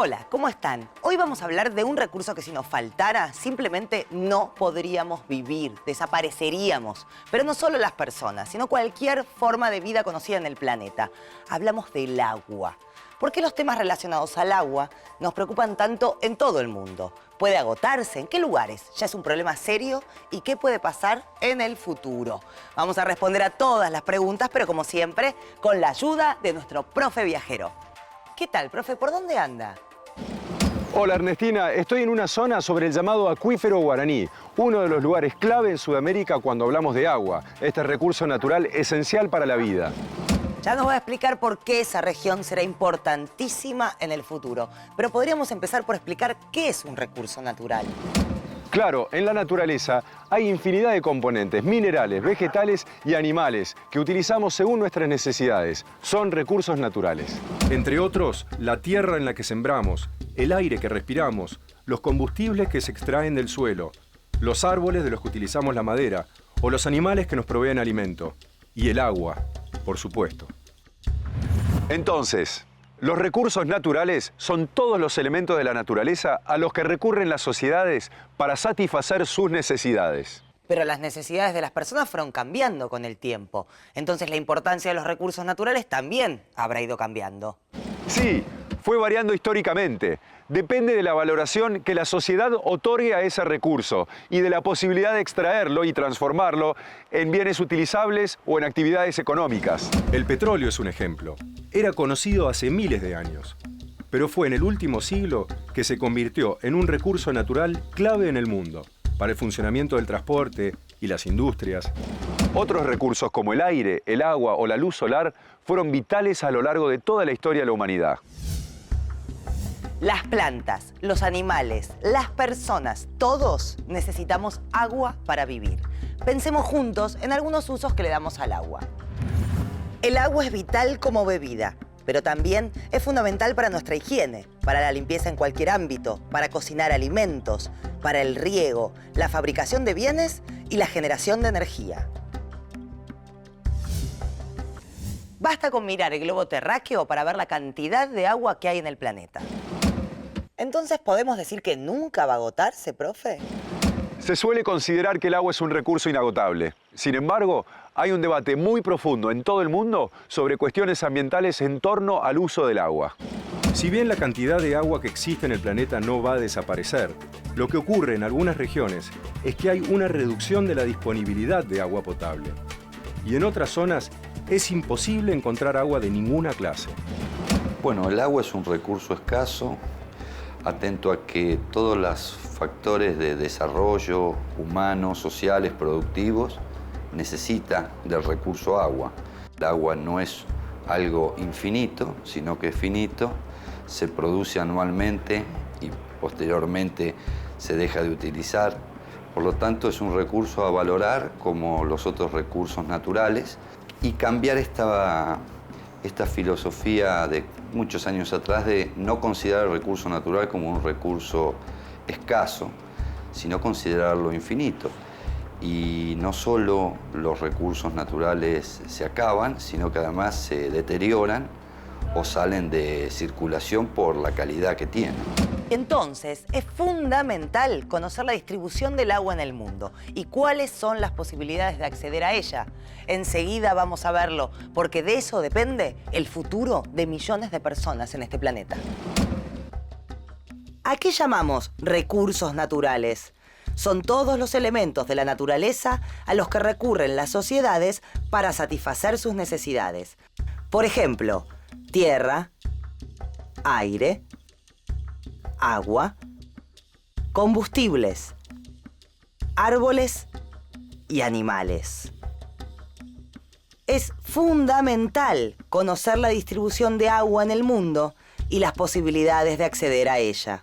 Hola, ¿cómo están? Hoy vamos a hablar de un recurso que si nos faltara, simplemente no podríamos vivir, desapareceríamos. Pero no solo las personas, sino cualquier forma de vida conocida en el planeta. Hablamos del agua. ¿Por qué los temas relacionados al agua nos preocupan tanto en todo el mundo? ¿Puede agotarse? ¿En qué lugares? ¿Ya es un problema serio? ¿Y qué puede pasar en el futuro? Vamos a responder a todas las preguntas, pero como siempre, con la ayuda de nuestro profe viajero. ¿Qué tal, profe? ¿Por dónde anda? Hola Ernestina, estoy en una zona sobre el llamado acuífero guaraní, uno de los lugares clave en Sudamérica cuando hablamos de agua, este recurso natural esencial para la vida. Ya nos va a explicar por qué esa región será importantísima en el futuro, pero podríamos empezar por explicar qué es un recurso natural. Claro, en la naturaleza hay infinidad de componentes, minerales, vegetales y animales que utilizamos según nuestras necesidades. Son recursos naturales. Entre otros, la tierra en la que sembramos, el aire que respiramos, los combustibles que se extraen del suelo, los árboles de los que utilizamos la madera o los animales que nos proveen alimento. Y el agua, por supuesto. Entonces, los recursos naturales son todos los elementos de la naturaleza a los que recurren las sociedades para satisfacer sus necesidades. Pero las necesidades de las personas fueron cambiando con el tiempo. Entonces la importancia de los recursos naturales también habrá ido cambiando. Sí, fue variando históricamente. Depende de la valoración que la sociedad otorgue a ese recurso y de la posibilidad de extraerlo y transformarlo en bienes utilizables o en actividades económicas. El petróleo es un ejemplo. Era conocido hace miles de años, pero fue en el último siglo que se convirtió en un recurso natural clave en el mundo, para el funcionamiento del transporte y las industrias. Otros recursos como el aire, el agua o la luz solar fueron vitales a lo largo de toda la historia de la humanidad. Las plantas, los animales, las personas, todos necesitamos agua para vivir. Pensemos juntos en algunos usos que le damos al agua. El agua es vital como bebida, pero también es fundamental para nuestra higiene, para la limpieza en cualquier ámbito, para cocinar alimentos, para el riego, la fabricación de bienes y la generación de energía. Basta con mirar el globo terráqueo para ver la cantidad de agua que hay en el planeta. Entonces, ¿podemos decir que nunca va a agotarse, profe? Se suele considerar que el agua es un recurso inagotable. Sin embargo, hay un debate muy profundo en todo el mundo sobre cuestiones ambientales en torno al uso del agua. Si bien la cantidad de agua que existe en el planeta no va a desaparecer, lo que ocurre en algunas regiones es que hay una reducción de la disponibilidad de agua potable. Y en otras zonas es imposible encontrar agua de ninguna clase. Bueno, el agua es un recurso escaso, atento a que todos los factores de desarrollo humano, sociales, productivos, necesita del recurso agua. El agua no es algo infinito, sino que es finito, se produce anualmente y posteriormente se deja de utilizar. Por lo tanto, es un recurso a valorar como los otros recursos naturales y cambiar esta filosofía de muchos años atrás de no considerar el recurso natural como un recurso escaso, sino considerarlo infinito. Y no solo los recursos naturales se acaban, sino que además se deterioran o salen de circulación por la calidad que tienen. Entonces, es fundamental conocer la distribución del agua en el mundo y cuáles son las posibilidades de acceder a ella. Enseguida vamos a verlo, porque de eso depende el futuro de millones de personas en este planeta. ¿A qué llamamos recursos naturales? Son todos los elementos de la naturaleza a los que recurren las sociedades para satisfacer sus necesidades. Por ejemplo, tierra, aire, agua, combustibles, árboles y animales. Es fundamental conocer la distribución de agua en el mundo y las posibilidades de acceder a ella.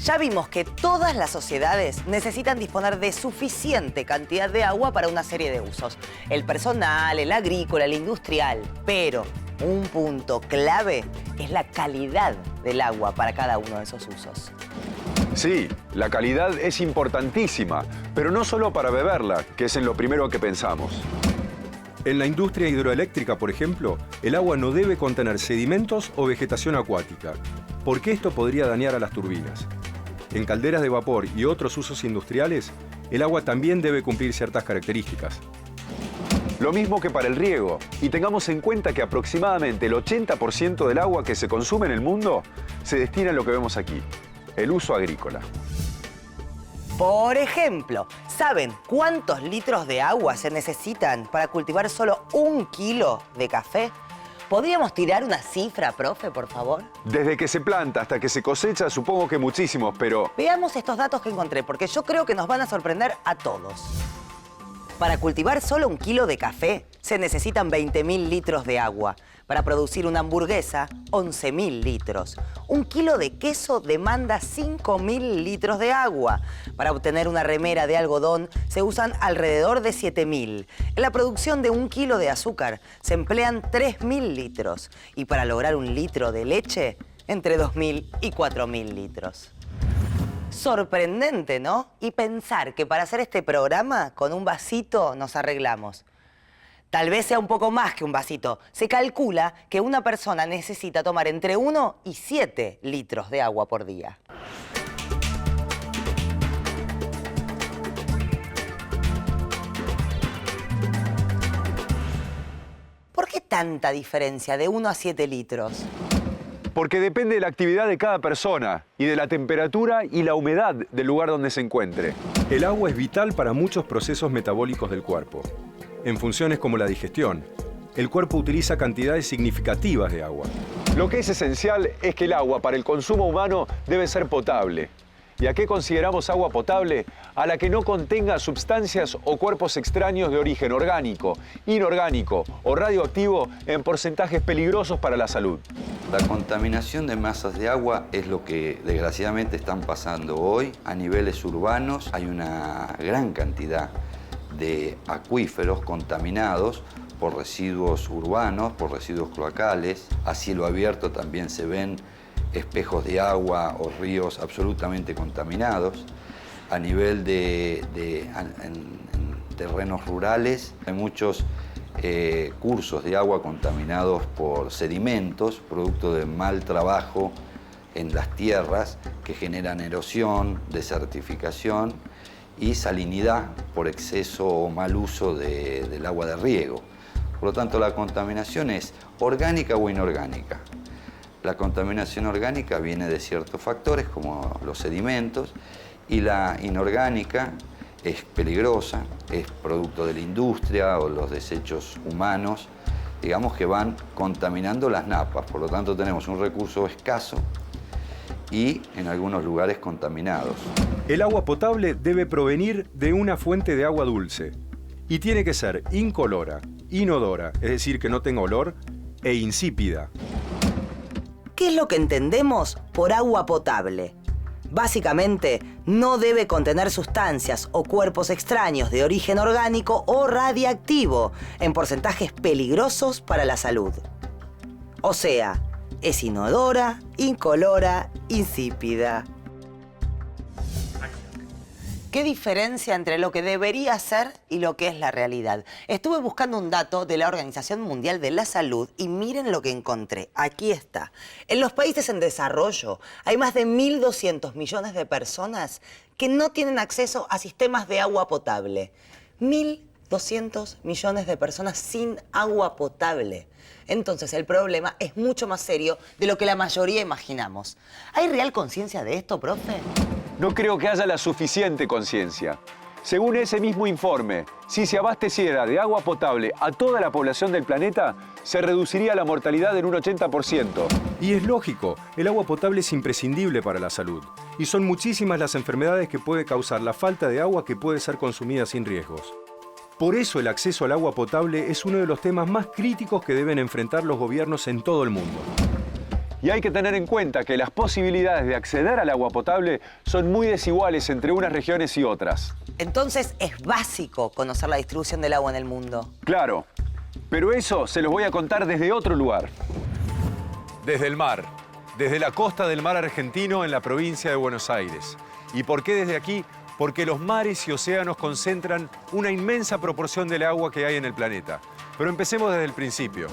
Ya vimos que todas las sociedades necesitan disponer de suficiente cantidad de agua para una serie de usos. El personal, el agrícola, el industrial. Pero un punto clave es la calidad del agua para cada uno de esos usos. Sí, la calidad es importantísima, pero no solo para beberla, que es en lo primero que pensamos. En la industria hidroeléctrica, por ejemplo, el agua no debe contener sedimentos o vegetación acuática, porque esto podría dañar a las turbinas. En calderas de vapor y otros usos industriales, el agua también debe cumplir ciertas características. Lo mismo que para el riego. Y tengamos en cuenta que aproximadamente el 80% del agua que se consume en el mundo se destina a lo que vemos aquí, el uso agrícola. Por ejemplo, ¿saben cuántos litros de agua se necesitan para cultivar solo 1 kilo de café? ¿Podríamos tirar una cifra, profe, por favor? Desde que se planta hasta que se cosecha, supongo que muchísimos, pero... Veamos estos datos que encontré, porque yo creo que nos van a sorprender a todos. Para cultivar solo 1 kilo de café, se necesitan 20.000 litros de agua. Para producir una hamburguesa, 11.000 litros. 1 kilo de queso demanda 5.000 litros de agua. Para obtener una remera de algodón se usan alrededor de 7.000. En la producción de 1 kilo de azúcar se emplean 3.000 litros. Y para lograr 1 litro de leche, entre 2.000 y 4.000 litros. Sorprendente, ¿no? Y pensar que para hacer este programa, con un vasito nos arreglamos. Tal vez sea un poco más que un vasito. Se calcula que una persona necesita tomar entre 1 y 7 litros de agua por día. ¿Por qué tanta diferencia de 1 a 7 litros? Porque depende de la actividad de cada persona y de la temperatura y la humedad del lugar donde se encuentre. El agua es vital para muchos procesos metabólicos del cuerpo. En funciones como la digestión, el cuerpo utiliza cantidades significativas de agua. Lo que es esencial es que el agua para el consumo humano debe ser potable. ¿Y a qué consideramos agua potable? A la que no contenga sustancias o cuerpos extraños de origen orgánico, inorgánico o radioactivo en porcentajes peligrosos para la salud. La contaminación de masas de agua es lo que desgraciadamente están pasando hoy. A niveles urbanos hay una gran cantidad de acuíferos contaminados por residuos urbanos, por residuos cloacales. A cielo abierto también se ven espejos de agua o ríos absolutamente contaminados. A nivel en terrenos rurales hay muchos cursos de agua contaminados por sedimentos, producto de mal trabajo en las tierras que generan erosión, desertificación y salinidad por exceso o mal uso del agua de riego. Por lo tanto, la contaminación es orgánica o inorgánica. La contaminación orgánica viene de ciertos factores como los sedimentos y la inorgánica es peligrosa, es producto de la industria o los desechos humanos, digamos que van contaminando las napas. Por lo tanto, tenemos un recurso escaso y en algunos lugares contaminados. El agua potable debe provenir de una fuente de agua dulce y tiene que ser incolora, inodora, es decir, que no tenga olor, e insípida. ¿Qué es lo que entendemos por agua potable? Básicamente, no debe contener sustancias o cuerpos extraños de origen orgánico o radiactivo en porcentajes peligrosos para la salud. O sea, es inodora, incolora, insípida. ¿Qué diferencia entre lo que debería ser y lo que es la realidad? Estuve buscando un dato de la Organización Mundial de la Salud y miren lo que encontré. Aquí está. En los países en desarrollo hay más de 1.200 millones de personas que no tienen acceso a sistemas de agua potable. 1.200 millones de personas sin agua potable. Entonces el problema es mucho más serio de lo que la mayoría imaginamos. ¿Hay real conciencia de esto, profe? No creo que haya la suficiente conciencia. Según ese mismo informe, si se abasteciera de agua potable a toda la población del planeta, se reduciría la mortalidad en un 80%. Y es lógico, el agua potable es imprescindible para la salud. Y son muchísimas las enfermedades que puede causar la falta de agua que puede ser consumida sin riesgos. Por eso el acceso al agua potable es uno de los temas más críticos que deben enfrentar los gobiernos en todo el mundo. Y hay que tener en cuenta que las posibilidades de acceder al agua potable son muy desiguales entre unas regiones y otras. Entonces es básico conocer la distribución del agua en el mundo. Claro, pero eso se los voy a contar desde otro lugar. Desde el mar, desde la costa del mar argentino en la provincia de Buenos Aires. ¿Y por qué desde aquí? Porque los mares y océanos concentran una inmensa proporción del agua que hay en el planeta. Pero empecemos desde el principio.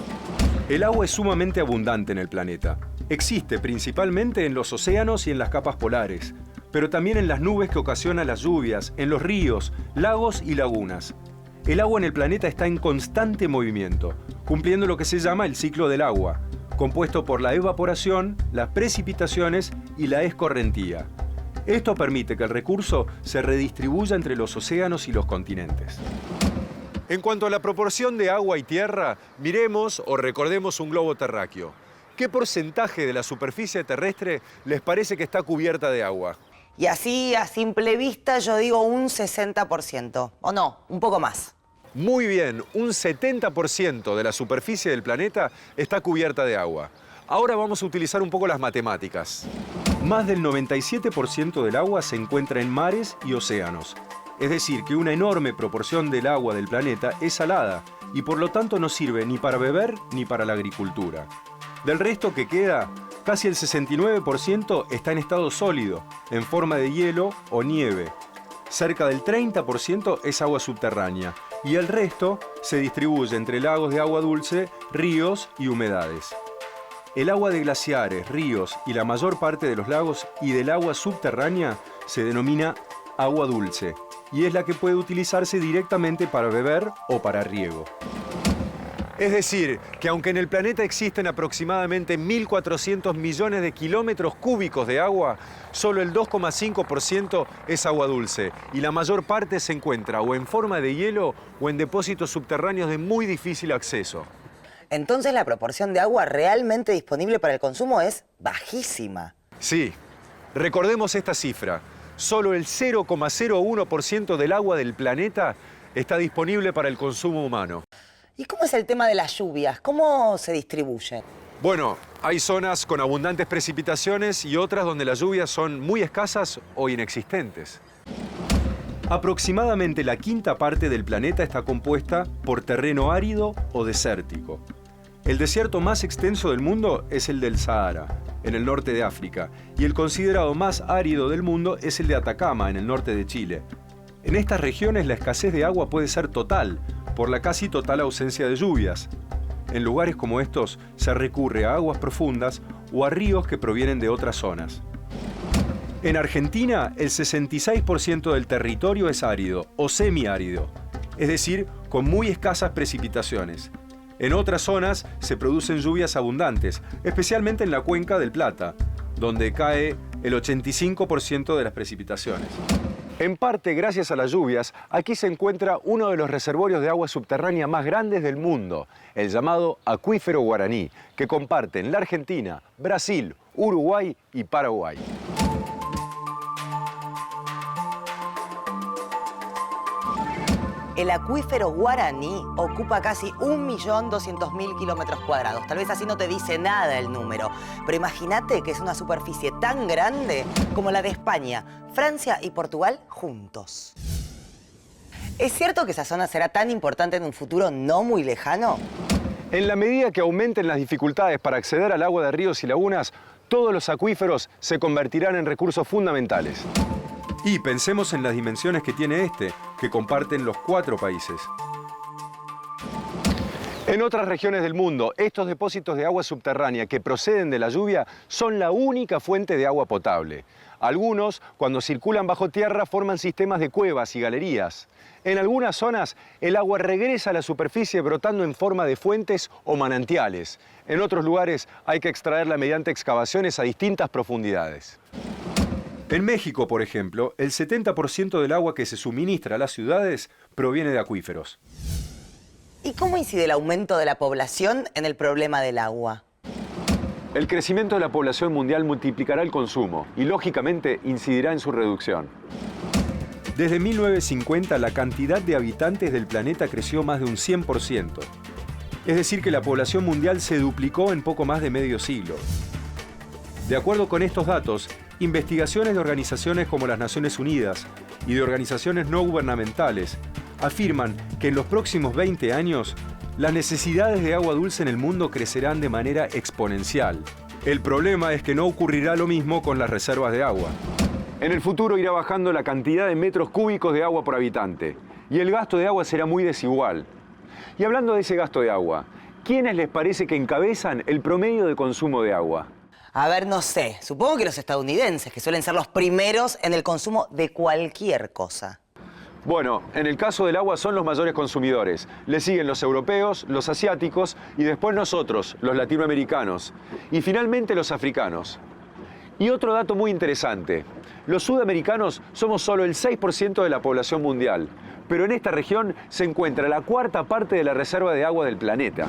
El agua es sumamente abundante en el planeta. Existe principalmente en los océanos y en las capas polares, pero también en las nubes que ocasionan las lluvias, en los ríos, lagos y lagunas. El agua en el planeta está en constante movimiento, cumpliendo lo que se llama el ciclo del agua, compuesto por la evaporación, las precipitaciones y la escorrentía. Esto permite que el recurso se redistribuya entre los océanos y los continentes. En cuanto a la proporción de agua y tierra, miremos o recordemos un globo terráqueo. ¿Qué porcentaje de la superficie terrestre les parece que está cubierta de agua? Y así, a simple vista, yo digo un 60%. ¿O no? Un poco más. Muy bien, un 70% de la superficie del planeta está cubierta de agua. Ahora vamos a utilizar un poco las matemáticas. Más del 97% del agua se encuentra en mares y océanos. Es decir, que una enorme proporción del agua del planeta es salada y por lo tanto no sirve ni para beber ni para la agricultura. Del resto que queda, casi el 69% está en estado sólido, en forma de hielo o nieve. Cerca del 30% es agua subterránea y el resto se distribuye entre lagos de agua dulce, ríos y humedades. El agua de glaciares, ríos y la mayor parte de los lagos y del agua subterránea se denomina agua dulce y es la que puede utilizarse directamente para beber o para riego. Es decir, que aunque en el planeta existen aproximadamente 1.400 millones de kilómetros cúbicos de agua, solo el 2,5% es agua dulce y la mayor parte se encuentra o en forma de hielo o en depósitos subterráneos de muy difícil acceso. Entonces la proporción de agua realmente disponible para el consumo es bajísima. Sí, recordemos esta cifra. Solo el 0,01% del agua del planeta está disponible para el consumo humano. ¿Y cómo es el tema de las lluvias? ¿Cómo se distribuyen? Bueno, hay zonas con abundantes precipitaciones y otras donde las lluvias son muy escasas o inexistentes. Aproximadamente la quinta parte del planeta está compuesta por terreno árido o desértico. El desierto más extenso del mundo es el del Sahara, en el norte de África, y el considerado más árido del mundo es el de Atacama, en el norte de Chile. En estas regiones la escasez de agua puede ser total, por la casi total ausencia de lluvias. En lugares como estos se recurre a aguas profundas o a ríos que provienen de otras zonas. En Argentina, el 66% del territorio es árido o semiárido, es decir, con muy escasas precipitaciones. En otras zonas se producen lluvias abundantes, especialmente en la cuenca del Plata, donde cae el 85% de las precipitaciones. En parte, gracias a las lluvias, aquí se encuentra uno de los reservorios de agua subterránea más grandes del mundo, el llamado Acuífero Guaraní, que comparten la Argentina, Brasil, Uruguay y Paraguay. El acuífero Guaraní ocupa casi 1.200.000 kilómetros cuadrados. Tal vez así no te dice nada el número, pero imagínate que es una superficie tan grande como la de España, Francia y Portugal juntos. ¿Es cierto que esa zona será tan importante en un futuro no muy lejano? En la medida que aumenten las dificultades para acceder al agua de ríos y lagunas, todos los acuíferos se convertirán en recursos fundamentales. Y pensemos en las dimensiones que tiene este, que comparten los 4 países. En otras regiones del mundo, estos depósitos de agua subterránea que proceden de la lluvia son la única fuente de agua potable. Algunos, cuando circulan bajo tierra, forman sistemas de cuevas y galerías. En algunas zonas, el agua regresa a la superficie brotando en forma de fuentes o manantiales. En otros lugares, hay que extraerla mediante excavaciones a distintas profundidades. En México, por ejemplo, el 70% del agua que se suministra a las ciudades proviene de acuíferos. ¿Y cómo incide el aumento de la población en el problema del agua? El crecimiento de la población mundial multiplicará el consumo y, lógicamente, incidirá en su reducción. Desde 1950, la cantidad de habitantes del planeta creció más de un 100%. Es decir, que la población mundial se duplicó en poco más de medio siglo. De acuerdo con estos datos, investigaciones de organizaciones como las Naciones Unidas y de organizaciones no gubernamentales afirman que en los próximos 20 años las necesidades de agua dulce en el mundo crecerán de manera exponencial. El problema es que no ocurrirá lo mismo con las reservas de agua. En el futuro irá bajando la cantidad de metros cúbicos de agua por habitante y el gasto de agua será muy desigual. Y hablando de ese gasto de agua, ¿quiénes les parece que encabezan el promedio de consumo de agua? A ver, no sé. Supongo que los estadounidenses, que suelen ser los primeros en el consumo de cualquier cosa. Bueno, en el caso del agua son los mayores consumidores. Le siguen los europeos, los asiáticos y después nosotros, los latinoamericanos. Y finalmente los africanos. Y otro dato muy interesante. Los sudamericanos somos solo el 6% de la población mundial. Pero en esta región se encuentra la cuarta parte de la reserva de agua del planeta.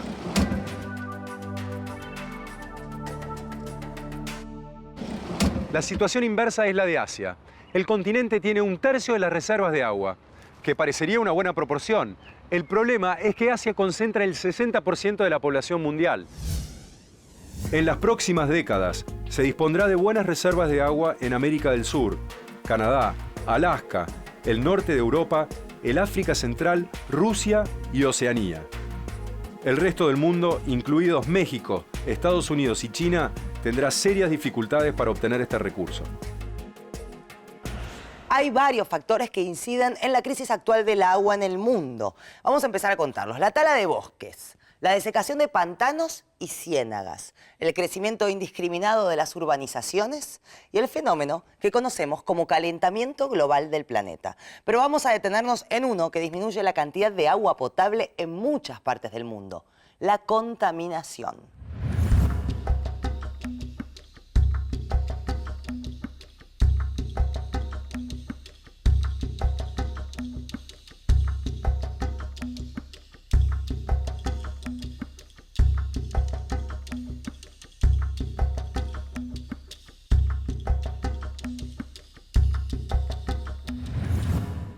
La situación inversa es la de Asia. El continente tiene 1/3 de las reservas de agua, que parecería una buena proporción. El problema es que Asia concentra el 60% de la población mundial. En las próximas décadas se dispondrá de buenas reservas de agua en América del Sur, Canadá, Alaska, el norte de Europa, el África Central, Rusia y Oceanía. El resto del mundo, incluidos México, Estados Unidos y China, tendrá serias dificultades para obtener este recurso. Hay varios factores que inciden en la crisis actual del agua en el mundo. Vamos a empezar a contarlos. La tala de bosques, la desecación de pantanos y ciénagas, el crecimiento indiscriminado de las urbanizaciones y el fenómeno que conocemos como calentamiento global del planeta. Pero vamos a detenernos en uno que disminuye la cantidad de agua potable en muchas partes del mundo: la contaminación.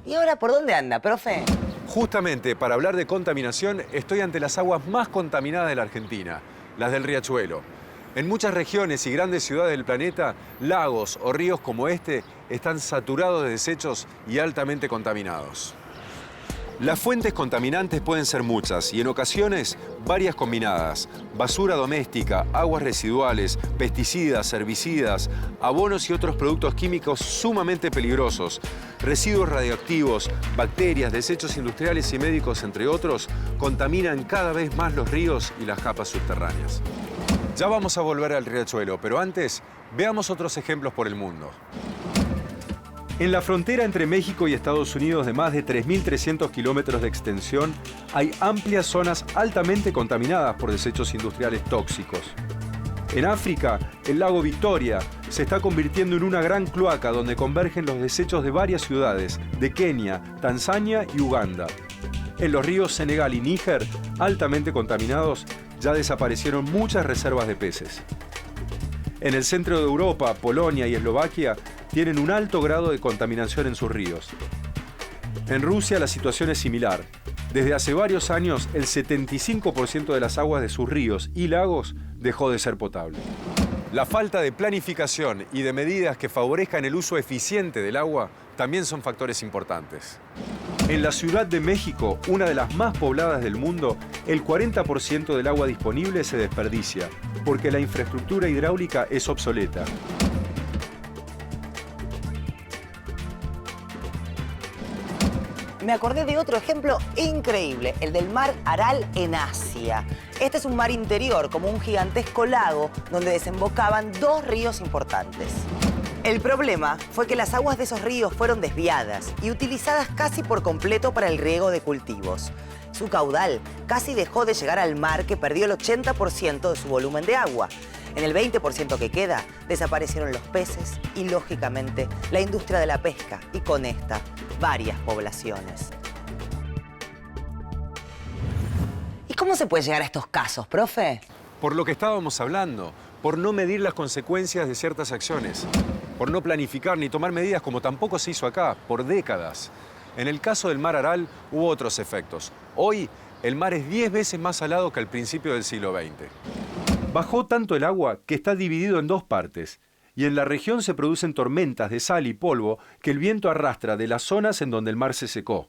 ¿Y ahora por dónde anda, profe? Justamente para hablar de contaminación, estoy ante las aguas más contaminadas de la Argentina, las del Riachuelo. En muchas regiones y grandes ciudades del planeta, lagos o ríos como este están saturados de desechos y altamente contaminados. Las fuentes contaminantes pueden ser muchas y en ocasiones varias combinadas. Basura doméstica, aguas residuales, pesticidas, herbicidas, abonos y otros productos químicos sumamente peligrosos, residuos radioactivos, bacterias, desechos industriales y médicos, entre otros, contaminan cada vez más los ríos y las capas subterráneas. Ya vamos a volver al Riachuelo, pero antes veamos otros ejemplos por el mundo. En la frontera entre México y Estados Unidos, de más de 3.300 kilómetros de extensión, hay amplias zonas altamente contaminadas por desechos industriales tóxicos. En África, el lago Victoria se está convirtiendo en una gran cloaca donde convergen los desechos de varias ciudades de Kenia, Tanzania y Uganda. En los ríos Senegal y Níger, altamente contaminados, ya desaparecieron muchas reservas de peces. En el centro de Europa, Polonia y Eslovaquia tienen un alto grado de contaminación en sus ríos. En Rusia la situación es similar. Desde hace varios años, el 75% de las aguas de sus ríos y lagos dejó de ser potable. La falta de planificación y de medidas que favorezcan el uso eficiente del agua también son factores importantes. En la Ciudad de México, una de las más pobladas del mundo, el 40% del agua disponible se desperdicia, porque la infraestructura hidráulica es obsoleta. Me acordé de otro ejemplo increíble, el del mar Aral en Asia. Este es un mar interior, como un gigantesco lago, donde desembocaban dos ríos importantes. El problema fue que las aguas de esos ríos fueron desviadas y utilizadas casi por completo para el riego de cultivos. Su caudal casi dejó de llegar al mar, que perdió el 80% de su volumen de agua. En el 20% que queda, desaparecieron los peces y, lógicamente, la industria de la pesca y, con esta, varias poblaciones. ¿Y cómo se puede llegar a estos casos, profe? Por lo que estábamos hablando, por no medir las consecuencias de ciertas acciones, por no planificar ni tomar medidas como tampoco se hizo acá, por décadas. En el caso del mar Aral hubo otros efectos. Hoy, el mar es 10 veces más salado que al principio del siglo XX. Bajó tanto el agua que está dividido en dos partes, y en la región se producen tormentas de sal y polvo que el viento arrastra de las zonas en donde el mar se secó.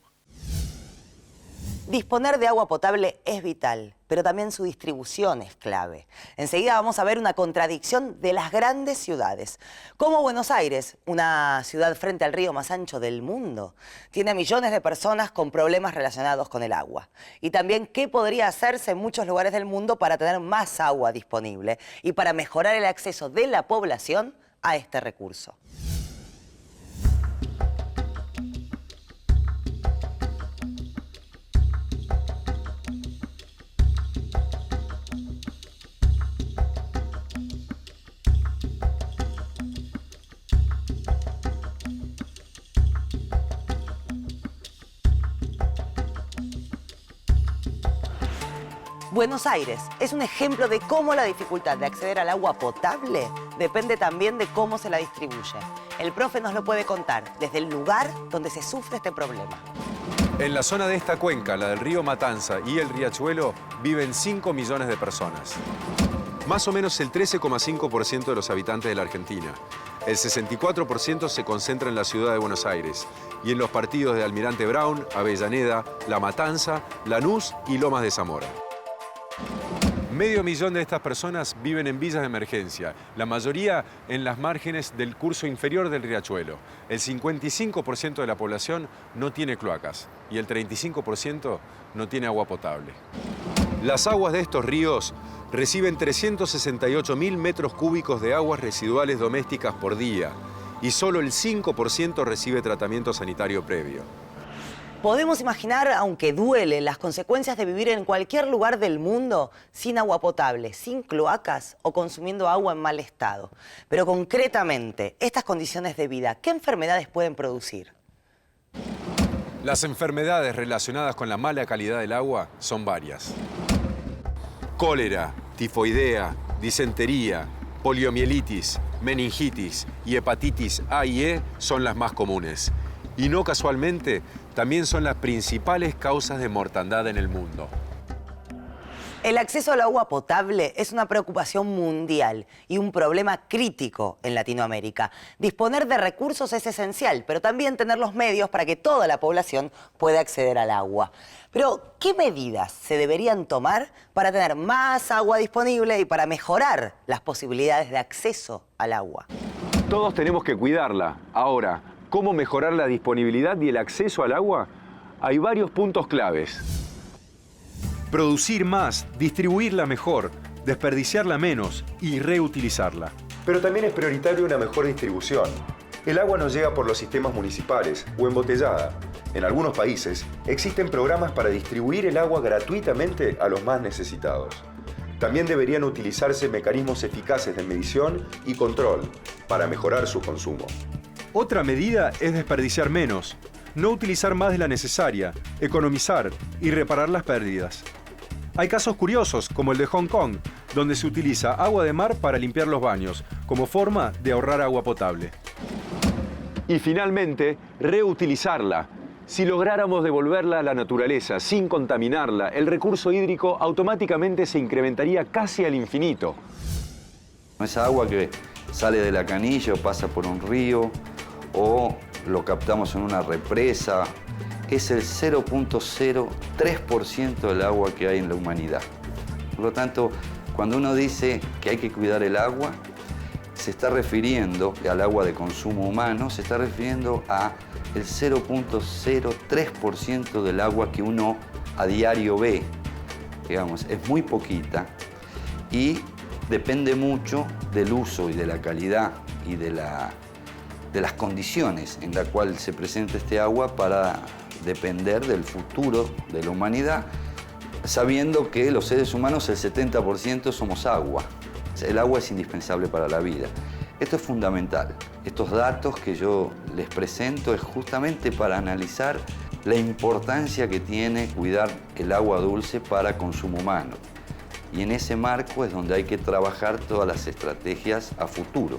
Disponer de agua potable es vital, pero también su distribución es clave. Enseguida vamos a ver una contradicción de las grandes ciudades. Como Buenos Aires, una ciudad frente al río más ancho del mundo, tiene a millones de personas con problemas relacionados con el agua. Y también qué podría hacerse en muchos lugares del mundo para tener más agua disponible y para mejorar el acceso de la población a este recurso. Buenos Aires es un ejemplo de cómo la dificultad de acceder al agua potable depende también de cómo se la distribuye. El profe nos lo puede contar desde el lugar donde se sufre este problema. En la zona de esta cuenca, la del río Matanza y el Riachuelo, viven 5 millones de personas. Más o menos el 13,5% de los habitantes de la Argentina. El 64% se concentra en la ciudad de Buenos Aires y en los partidos de Almirante Brown, Avellaneda, La Matanza, Lanús y Lomas de Zamora. 500.000 de estas personas viven en villas de emergencia, la mayoría en las márgenes del curso inferior del Riachuelo. El 55% de la población no tiene cloacas y el 35% no tiene agua potable. Las aguas de estos ríos reciben 368.000 metros cúbicos de aguas residuales domésticas por día y solo el 5% recibe tratamiento sanitario previo. Podemos imaginar, aunque duele, las consecuencias de vivir en cualquier lugar del mundo sin agua potable, sin cloacas o consumiendo agua en mal estado. Pero concretamente, estas condiciones de vida, ¿qué enfermedades pueden producir? Las enfermedades relacionadas con la mala calidad del agua son varias. Cólera, tifoidea, disentería, poliomielitis, meningitis y hepatitis A y E son las más comunes. Y no casualmente, también son las principales causas de mortandad en el mundo. El acceso al agua potable es una preocupación mundial y un problema crítico en Latinoamérica. Disponer de recursos es esencial, pero también tener los medios para que toda la población pueda acceder al agua. Pero, ¿qué medidas se deberían tomar para tener más agua disponible y para mejorar las posibilidades de acceso al agua? Todos tenemos que cuidarla. Ahora, ¿cómo mejorar la disponibilidad y el acceso al agua? Hay varios puntos claves. Producir más, distribuirla mejor, desperdiciarla menos y reutilizarla. Pero también es prioritario una mejor distribución. El agua no llega por los sistemas municipales o embotellada. En algunos países existen programas para distribuir el agua gratuitamente a los más necesitados. También deberían utilizarse mecanismos eficaces de medición y control para mejorar su consumo. Otra medida es desperdiciar menos, no utilizar más de la necesaria, economizar y reparar las pérdidas. Hay casos curiosos, como el de Hong Kong, donde se utiliza agua de mar para limpiar los baños, como forma de ahorrar agua potable. Y finalmente, reutilizarla. Si lográramos devolverla a la naturaleza sin contaminarla, el recurso hídrico automáticamente se incrementaría casi al infinito. Esa agua que sale de la canilla o pasa por un río o lo captamos en una represa, es el 0.03% del agua que hay en la humanidad. Por lo tanto, cuando uno dice que hay que cuidar el agua, se está refiriendo al agua de consumo humano, se está refiriendo a el 0.03% del agua que uno a diario ve. Digamos, es muy poquita y depende mucho del uso y de la calidad y de las condiciones en las cuales se presenta este agua para depender del futuro de la humanidad, sabiendo que los seres humanos el 70% somos agua. El agua es indispensable para la vida. Esto es fundamental. Estos datos que yo les presento es justamente para analizar la importancia que tiene cuidar el agua dulce para consumo humano. Y en ese marco es donde hay que trabajar todas las estrategias a futuro.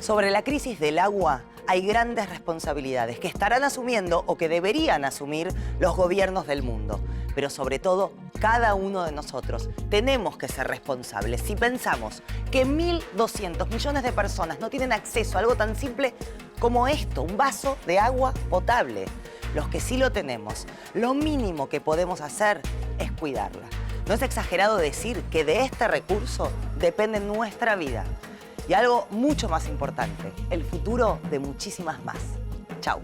Sobre la crisis del agua hay grandes responsabilidades que estarán asumiendo o que deberían asumir los gobiernos del mundo. Pero sobre todo, cada uno de nosotros tenemos que ser responsables. Si pensamos que 1.200 millones de personas no tienen acceso a algo tan simple como esto, un vaso de agua potable, los que sí lo tenemos, lo mínimo que podemos hacer es cuidarla. No es exagerado decir que de este recurso depende nuestra vida. Y algo mucho más importante, el futuro de muchísimas más. Chau.